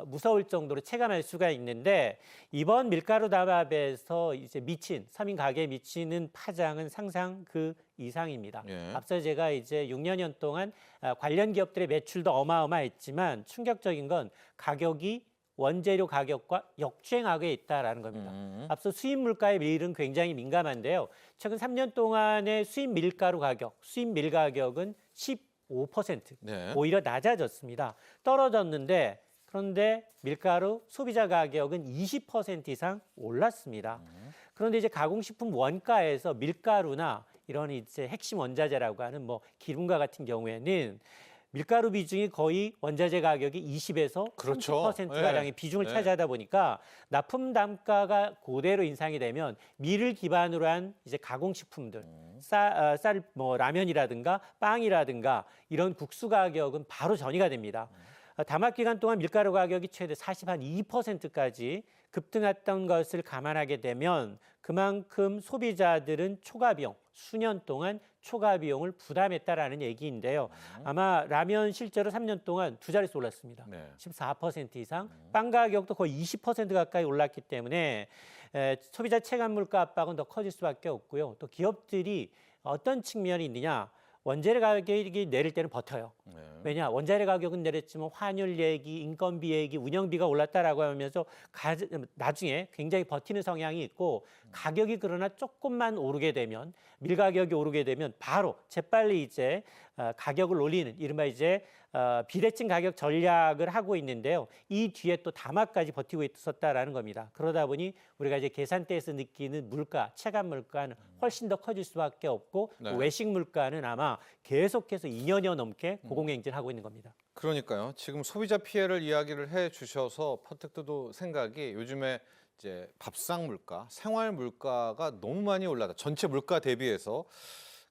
무서울 정도로 체감할 수가 있는데 이번 밀가루 담합에서 이제 미친 서민 가게에 미치는 파장은 상상 그 이상입니다. 예. 앞서 제가 이제 6년 동안 관련 기업들의 매출도 어마어마했지만 충격적인 건 가격이 원재료 가격과 역주행하게 있다라는 겁니다. 앞서 수입 물가의 밀은 굉장히 민감한데요. 최근 3년 동안의 수입 밀가루 가격, 수입 밀 가격은 15% 네. 오히려 낮아졌습니다. 떨어졌는데 그런데 밀가루 소비자 가격은 20% 이상 올랐습니다. 그런데 이제 가공식품 원가에서 밀가루나 이런 이제 핵심 원자재라고 하는 뭐 기름과 같은 경우에는 밀가루 비중이 거의 원자재 가격이 20에서 그렇죠. 30%가량의 네. 비중을 네. 차지하다 보니까 납품 단가가 그대로 인상이 되면 밀을 기반으로 한 이제 가공식품들, 쌀, 뭐 라면이라든가 빵이라든가 이런 국수 가격은 바로 전이가 됩니다. 담합 기간 동안 밀가루 가격이 최대 42%까지 급등했던 것을 감안하게 되면 그만큼 소비자들은 초과 비용, 수년 동안 초과 비용을 부담했다라는 얘기인데요. 아마 라면 실제로 3년 동안 두 자릿수 올랐습니다. 네. 14% 이상, 빵 가격도 거의 20% 가까이 올랐기 때문에 소비자 체감 물가 압박은 더 커질 수밖에 없고요. 또 기업들이 어떤 측면이 있느냐? 원재료 가격이 내릴 때는 버텨요. 네. 왜냐? 원자재 가격은 내렸지만 환율 얘기, 인건비 얘기, 운영비가 올랐다라고 하면서 나중에 굉장히 버티는 성향이 있고 가격이 그러나 조금만 오르게 되면 밀 가격이 오르게 되면 바로 재빨리 이제 가격을 올리는 이른바 이제 비대칭 가격 전략을 하고 있는데요. 이 뒤에 또 담합까지 버티고 있었다라는 겁니다. 그러다 보니 우리가 이제 계산대에서 느끼는 물가, 체감 물가는 훨씬 더 커질 수밖에 없고 네. 외식 물가는 아마 계속해서 2년여 넘게 고공행진하고 있는 겁니다. 그러니까요. 지금 소비자 피해를 이야기를 해 주셔서 퍼뜩 도 생각이 요즘에 이제 밥상 물가, 생활 물가가 너무 많이 올라다. 전체 물가 대비해서.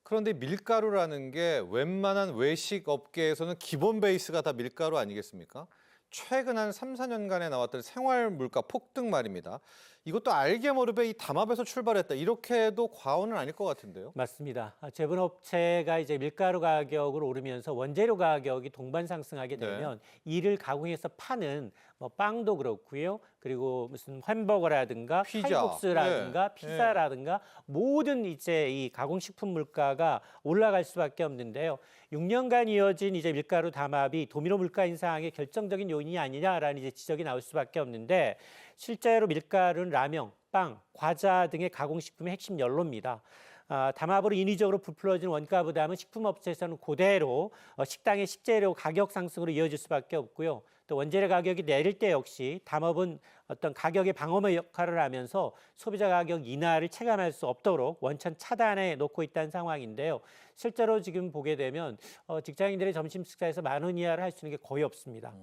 그런데 밀가루라는 게 웬만한 외식 업계에서는 기본 베이스가 다 밀가루 아니겠습니까? 최근 한 3, 4년간에 나왔던 생활 물가 폭등 말입니다. 이것도 알게 모르게 이 담합에서 출발했다. 이렇게 해도 과언은 아닐 것 같은데요. 맞습니다. 제분업체가 이제 밀가루 가격을 오르면서 원재료 가격이 동반 상승하게 되면 이를 가공해서 파는 뭐 빵도 그렇고요. 그리고 무슨 햄버거라든가 피자, 칼국수라든가 네. 피자라든가 모든 이제 이 가공식품 물가가 올라갈 수밖에 없는데요. 6년간 이어진 이제 밀가루 담합이 도미노 물가 인상의 결정적인 요인이 아니냐라는 이제 지적이 나올 수밖에 없는데 실제로 밀가루는 라면, 빵, 과자 등의 가공식품의 핵심 연료입니다. 담합으로 인위적으로 부풀어진 원가 부담은 식품업체에서는 그대로 식당의 식재료 가격 상승으로 이어질 수밖에 없고요. 또 원재료 가격이 내릴 때 역시 담합은 어떤 가격의 방어막 역할을 하면서 소비자 가격 인하를 체감할 수 없도록 원천 차단해 놓고 있다는 상황인데요. 실제로 지금 보게 되면 직장인들의 점심 식사에서 10,000원 이하를 할 수 있는 게 거의 없습니다.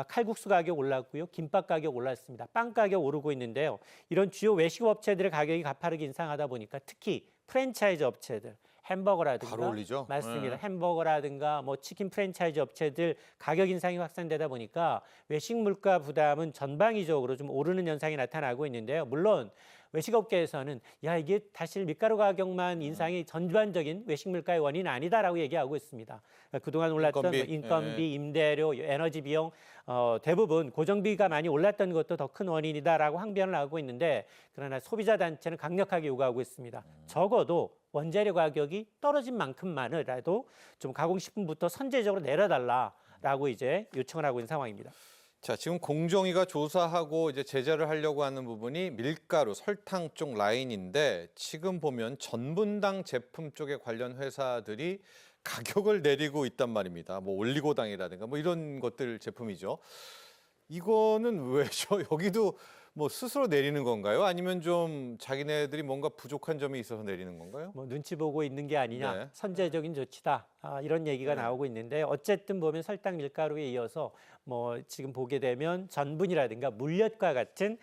칼국수 가격 올랐고요. 김밥 가격 올랐습니다. 빵 가격 오르고 있는데요. 이런 주요 외식 업체들의 가격이 가파르게 인상하다 보니까 특히 프랜차이즈 업체들, 햄버거라든가 바로 올리죠. 맞습니다. 네. 햄버거라든가 뭐 치킨 프랜차이즈 업체들 가격 인상이 확산되다 보니까 외식 물가 부담은 전방위적으로 좀 오르는 현상이 나타나고 있는데요. 물론 외식업계에서는 야 이게 사실 밀가루 가격만 인상이 전반적인 외식 물가의 원인은 아니다라고 얘기하고 있습니다. 그동안 올랐던 인건비, 임대료, 에너지 비용 대부분 고정비가 많이 올랐던 것도 더 큰 원인이다라고 항변을 하고 있는데 그러나 소비자 단체는 강력하게 요구하고 있습니다. 적어도 원재료 가격이 떨어진 만큼만이라도 좀 가공식품부터 선제적으로 내려달라라고 이제 요청을 하고 있는 상황입니다. 자, 지금 공정위가 조사하고 이제 제재를 하려고 하는 부분이 밀가루, 설탕 쪽 라인인데 지금 보면 전분당 제품 쪽에 관련 회사들이 가격을 내리고 있단 말입니다. 뭐 올리고당이라든가 뭐 이런 것들 제품이죠. 이거는 왜죠? 여기도 뭐 스스로 내리는 건가요? 아니면 좀 자기네들이 뭔가 부족한 점이 있어서 내리는 건가요? 뭐 눈치 보고 있는 게 아니냐, 네. 선제적인 조치다, 이런 얘기가 네. 나오고 있는데 어쨌든 보면 설탕, 밀가루에 이어서 뭐 지금 보게 되면 전분이라든가 물엿과 같은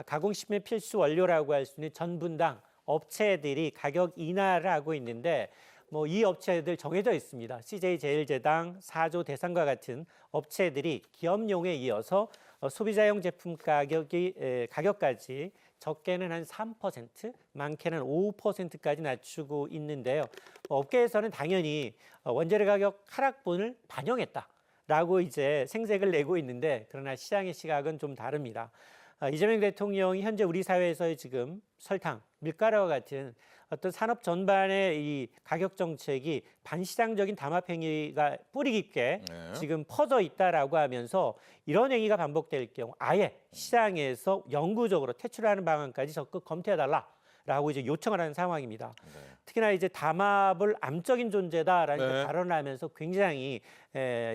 가공식품의 필수 원료라고 할 수 있는 전분당 업체들이 가격 인하를 하고 있는데 뭐 이 업체들 정해져 있습니다. CJ제일제당, 사조 대상과 같은 업체들이 기업용에 이어서 소비자용 제품 가격까지 적게는 한 3%, 많게는 5%까지 낮추고 있는데요. 업계에서는 당연히 원재료 가격 하락분을 반영했다라고 이제 생색을 내고 있는데 그러나 시장의 시각은 좀 다릅니다. 이재명 대통령이 현재 우리 사회에서의 지금 설탕, 밀가루와 같은 어떤 산업 전반의 이 가격 정책이 반시장적인 담합 행위가 뿌리 깊게 네. 지금 퍼져 있다라고 하면서 이런 행위가 반복될 경우 아예 시장에서 영구적으로 퇴출하는 방안까지 적극 검토해달라라고 이제 요청을 하는 상황입니다. 네. 특히나 이제 담합을 암적인 존재다라는 네. 발언을 하면서 굉장히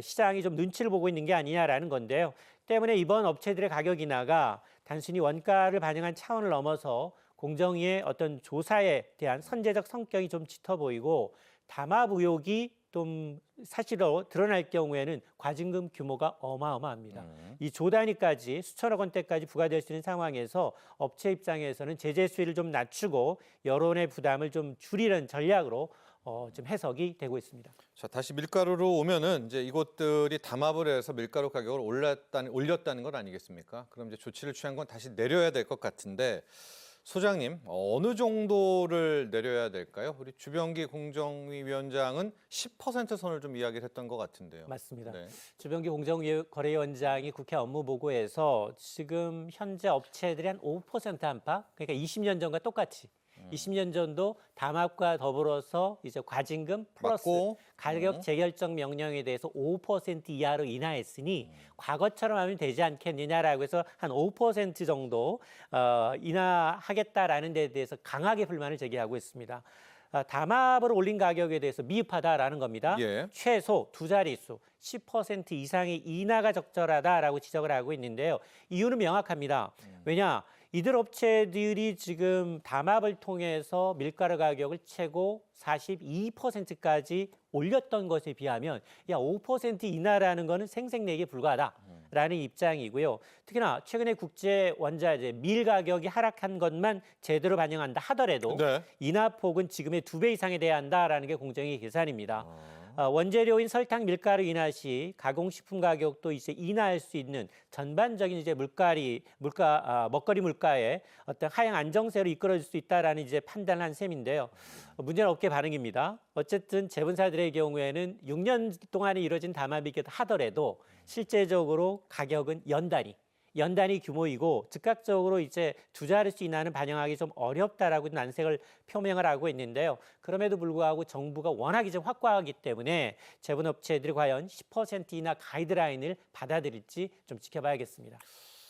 시장이 좀 눈치를 보고 있는 게 아니냐라는 건데요. 때문에 이번 업체들의 가격 인하가 단순히 원가를 반영한 차원을 넘어서 공정위의 어떤 조사에 대한 선제적 성격이 좀 짙어 보이고 담합 의혹이 좀 사실로 드러날 경우에는 과징금 규모가 어마어마합니다. 이 조 단위까지 수천억 원대까지 부과될 수 있는 상황에서 업체 입장에서는 제재 수위를 좀 낮추고 여론의 부담을 좀 줄이는 전략으로 좀 해석이 되고 있습니다. 자, 다시 밀가루로 오면은 이제 이것들이 담합을 해서 밀가루 가격을 올렸다는 건 아니겠습니까? 그럼 이제 조치를 취한 건 다시 내려야 될 것 같은데 소장님, 어느 정도를 내려야 될까요? 우리 주병기 공정위 위원장은 10% 선을 좀 이야기를 했던 것 같은데요. 맞습니다. 네. 주병기 공정거래위원장이 국회 업무보고에서 지금 현재 업체들이 한 5% 안팎, 그러니까 20년 전과 똑같이 20년 전도 담합과 더불어서 이제 과징금 플러스 맞고, 가격 재결정 명령에 대해서 5% 이하로 인하했으니 과거처럼 하면 되지 않겠느냐라고 해서 한 5% 정도 인하하겠다라는 데 대해서 강하게 불만을 제기하고 있습니다. 담합을 올린 가격에 대해서 미흡하다라는 겁니다. 예. 최소 두 자릿수 10% 이상의 인하가 적절하다라고 지적을 하고 있는데요. 이유는 명확합니다. 왜냐? 이들 업체들이 지금 담합을 통해서 밀가루 가격을 최고 42%까지 올렸던 것에 비하면 5% 인하라는 것은 생색내기에 불과하다라는 입장이고요. 특히나 최근에 국제 원자재 밀 가격이 하락한 것만 제대로 반영한다 하더라도 네. 인하폭은 지금의 2배 이상에 돼야 한다라는 게 공정위 계산입니다. 원재료인 설탕, 밀가루 인하 시 가공식품 가격도 이제 인하할 수 있는 전반적인 이제 먹거리 물가의 어떤 하향 안정세로 이끌어질 수 있다라는 이제 판단한 셈인데요. 문제는 업계 반응입니다. 어쨌든 제분사들의 경우에는 6년 동안에 이뤄진 담합이기도 하더라도 실제적으로 가격은 연단위 규모이고 즉각적으로 이제 두 자릿수 인하는 반영하기 좀 어렵다라고 난색을 표명을 하고 있는데요. 그럼에도 불구하고 정부가 워낙 이제 확고하기 때문에 제분업체들이 과연 10% 이나 가이드라인을 받아들일지 좀 지켜봐야겠습니다.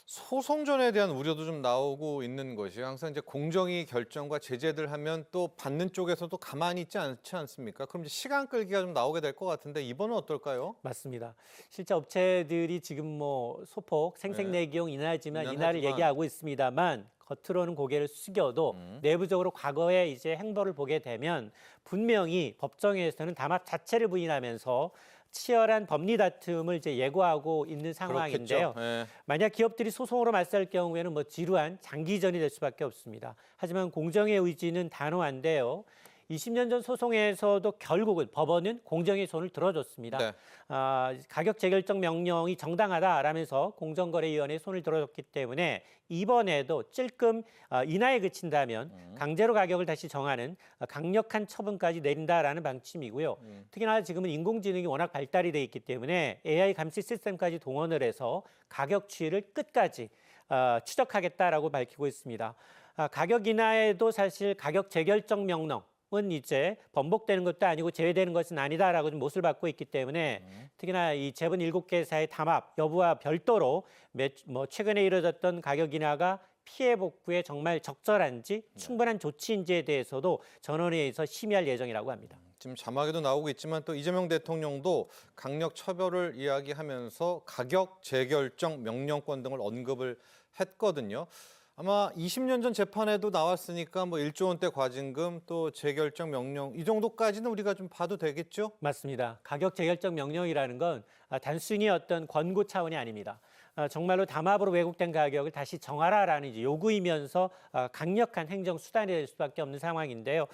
소송전에 대한 우려도 좀 나오고 있는 것이 항상 이제 공정위 결정과 제재들 하면 또 받는 쪽에서도 가만히 있지 않지 않습니까? 그럼 이제 시간 끌기가 좀 나오게 될 것 같은데 이번은 어떨까요? 맞습니다. 실제 업체들이 지금 뭐 소폭 생색내기용 인하를 얘기하고 있습니다만 겉으로는 고개를 숙여도 내부적으로 과거에 이제 행보를 보게 되면 분명히 법정에서는 담합 자체를 부인하면서 치열한 법리 다툼을 이제 예고하고 있는 상황인데요. 네. 만약 기업들이 소송으로 맞설 경우에는 뭐 지루한 장기전이 될 수밖에 없습니다. 하지만 공정의 의지는 단호한데요. 20년 전 소송에서도 결국은 법원은 공정의 손을 들어줬습니다. 네. 가격 재결정 명령이 정당하다라면서 공정거래위원회의 손을 들어줬기 때문에 이번에도 찔끔 인하에 그친다면 강제로 가격을 다시 정하는 강력한 처분까지 내린다라는 방침이고요. 특히나 지금은 인공지능이 워낙 발달이 돼 있기 때문에 AI 감시 시스템까지 동원을 해서 가격 추이를 끝까지 추적하겠다라고 밝히고 있습니다. 가격 인하에도 사실 가격 재결정 명령 이제 번복되는 것도 아니고 제외되는 것은 아니다라고 좀 못을 받고 있기 때문에 특히나 이 재벌 7개사의 담합 여부와 별도로 최근에 이뤄졌던 가격 인하가 피해 복구에 정말 적절한지 충분한 조치인지에 대해서도 전원회의에서 심의할 예정이라고 합니다. 지금 자막에도 나오고 있지만 또 이재명 대통령도 강력 처벌을 이야기하면서 가격 재결정 명령권 등을 언급을 했거든요. 아마 20년 전 재판에도 나왔으니까 뭐 1조 원대 과징금 또 재결정 명령 이 정도까지는 우리가 좀 봐도 되겠죠? 맞습니다. 가격 재결정 명령이라는 건 단순히 어떤 권고 차원이 아닙니다. 정말로 담합으로 왜곡된 가격을 다시 정하라라는 이제 요구이면서 강력한 행정 수단이 될 수밖에 없는 상황인데요.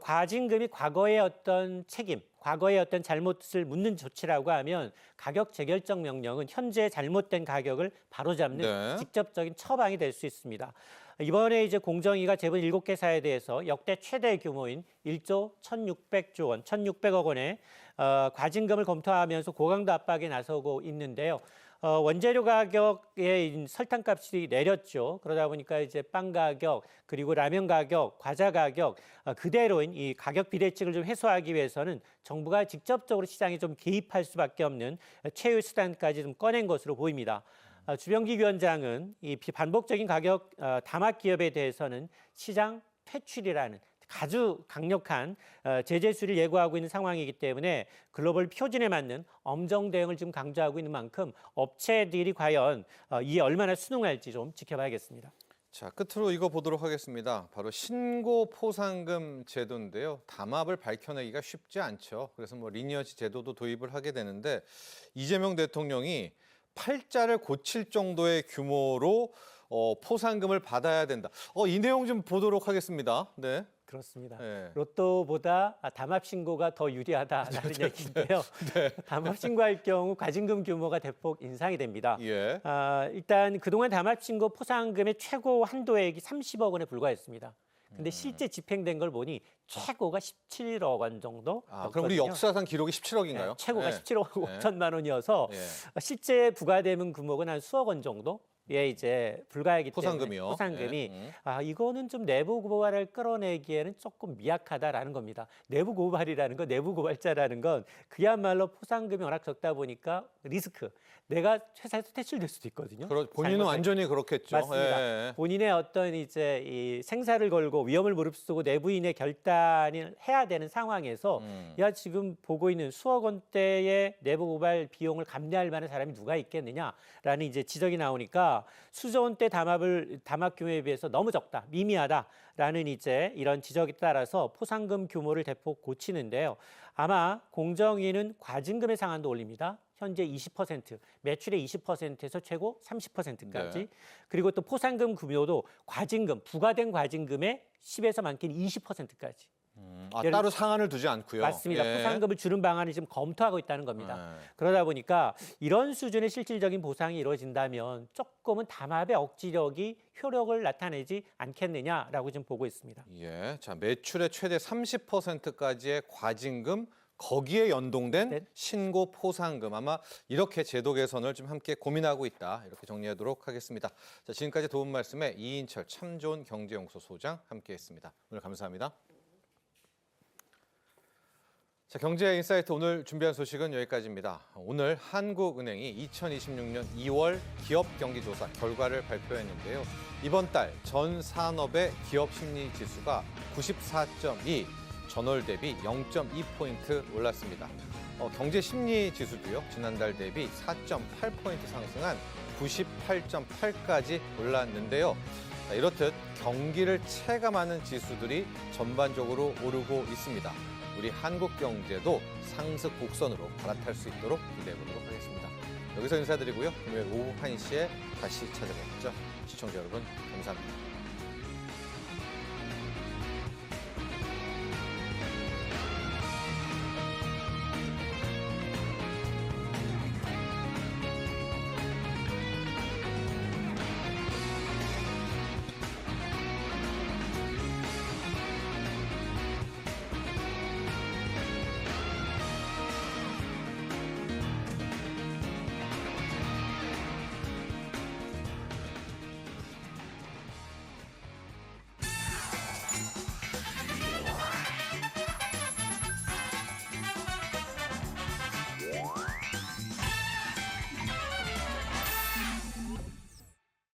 과징금이 과거의 어떤 책임, 과거의 어떤 잘못을 묻는 조치라고 하면 가격 재결정 명령은 현재 잘못된 가격을 바로잡는 네. 직접적인 처방이 될 수 있습니다. 이번에 이제 공정위가 재벌 7개사에 대해서 역대 최대 규모인 1조 1,600조 원, 1,600억 원의 과징금을 검토하면서 고강도 압박에 나서고 있는데요. 원재료 가격의 설탕값이 내렸죠. 그러다 보니까 이제 빵 가격 그리고 라면 가격, 과자 가격 그대로인 이 가격 비대칭을 좀 해소하기 위해서는 정부가 직접적으로 시장에 좀 개입할 수밖에 없는 최후 수단까지 좀 꺼낸 것으로 보입니다. 주병기 위원장은 이 반복적인 가격 담합 기업에 대해서는 시장 퇴출이라는 아주 강력한 제재 수를 예고하고 있는 상황이기 때문에 글로벌 표준에 맞는 엄정 대응을 지금 강조하고 있는 만큼 업체들이 과연 이에 얼마나 순응할지 좀 지켜봐야겠습니다. 자, 끝으로 이거 보도록 하겠습니다. 바로 신고 포상금 제도인데요. 담합을 밝혀내기가 쉽지 않죠. 그래서 뭐 리니어지 제도도 도입을 하게 되는데 이재명 대통령이 팔자를 고칠 정도의 규모로 포상금을 받아야 된다. 이 내용 좀 보도록 하겠습니다. 네. 그렇습니다. 네. 로또보다 담합 신고가 더 유리하다라는 얘기인데요. 담합 신고할 경우 과징금 규모가 대폭 인상이 됩니다. 예. 일단 그동안 담합 신고 포상금의 최고 한도액이 30억 원에 불과했습니다. 근데 실제 집행된 걸 보니 최고가 17억 원 정도. 그럼 우리 역사상 기록이 17억인가요? 네, 최고가 네. 17억 5천만 원이어서 예. 실제 부과되는 규모가 한 수억 원 정도. 예, 이제 불가하기 포상금이요? 때문에 포상금이 네. 이거는 좀 내부 고발을 끌어내기에는 조금 미약하다라는 겁니다. 내부 고발이라는 건 내부 고발자라는 건 그야말로 포상금이 워낙 적다 보니까 리스크. 내가 회사에서 퇴출될 수도 있거든요. 본인은 잘못할 완전히 그렇겠죠. 맞습니다. 예. 본인의 어떤 이제 이 생사를 걸고 위험을 무릅쓰고 내부인의 결단을 해야 되는 상황에서 야 지금 보고 있는 수억 원대의 내부 고발 비용을 감내할 만한 사람이 누가 있겠느냐라는 이제 지적이 나오니까 수조 원대 담합 규모에 비해서 너무 적다, 미미하다라는 이제 이런 지적에 따라서 포상금 규모를 대폭 고치는데요. 아마 공정위는 과징금의 상한도 올립니다. 현재 20%, 매출의 20%에서 최고 30%까지. 네. 그리고 또 포상금 규모도 과징금, 부과된 과징금의 10에서 많게는 20%까지. 따로 상한을 두지 않고요. 맞습니다. 예. 포상금을 주는 방안을 지금 검토하고 있다는 겁니다. 네. 그러다 보니까 이런 수준의 실질적인 보상이 이루어진다면 조금은 담합의 억지력이 효력을 나타내지 않겠느냐라고 지금 보고 있습니다. 예. 자, 매출의 최대 30%까지의 과징금 거기에 연동된 네. 신고 포상금 아마 이렇게 제도 개선을 좀 함께 고민하고 있다. 이렇게 정리하도록 하겠습니다. 자, 지금까지 도움 말씀에 이인철 참 좋은 경제연구소 소장 함께했습니다. 오늘 감사합니다. 자, 경제인사이트 오늘 준비한 소식은 여기까지입니다. 오늘 한국은행이 2026년 2월 기업 경기조사 결과를 발표했는데요. 이번 달 전 산업의 기업 심리 지수가 94.2, 전월 대비 0.2포인트 올랐습니다. 경제 심리 지수도요. 지난달 대비 4.8포인트 상승한 98.8까지 올랐는데요. 자, 이렇듯 경기를 체감하는 지수들이 전반적으로 오르고 있습니다. 우리 한국 경제도 상승 곡선으로 갈아탈 수 있도록 기대해보도록 하겠습니다. 여기서 인사드리고요. 금요일 오후 1시에 다시 찾아뵙죠. 시청자 여러분, 감사합니다.